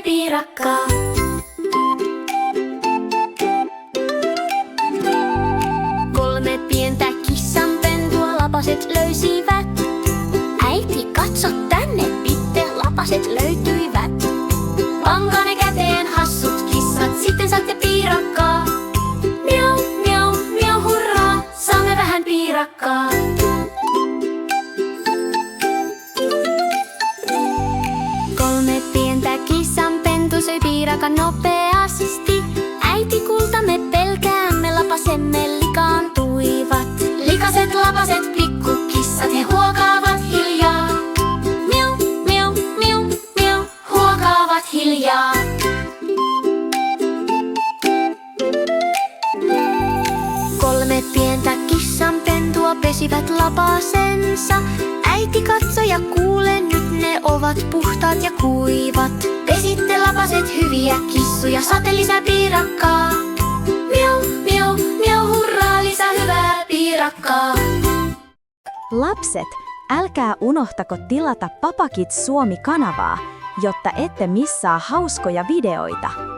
piirakkaa. Kolme pientä kissanpentua lapaset löysivät. Äiti, katso tänne, Pitte, lapaset löytyivät. Pankaa ne käteen, hassut kissat, sitten saatte piirakkaa. Miau, miau, miau, hurraa, saamme vähän piirakkaa. Kolme pientä kissanpentu söi piirakan nopeasti. Äiti, kulta, me pelkäämme, lapasemme likaantuivat. Likaset lapaset pikkukissat, he huokaavat hiljaa. Miau, miau, miau, miau, huokaavat hiljaa. Kolme pientä kissanpentua pesivät lapasensa. Äiti, katso ja kuule, nyt ne ovat puhtaat ja kuivat. Pesitte lapaset hyviä kissuja, saatte lisää piirakkaa. Miau, miau, miau, hurraa, lisää hyvää piirakkaa. Lapset, älkää unohtako tilata Papa Kids Suomi-kanavaa, jotta ette missaa hauskoja videoita.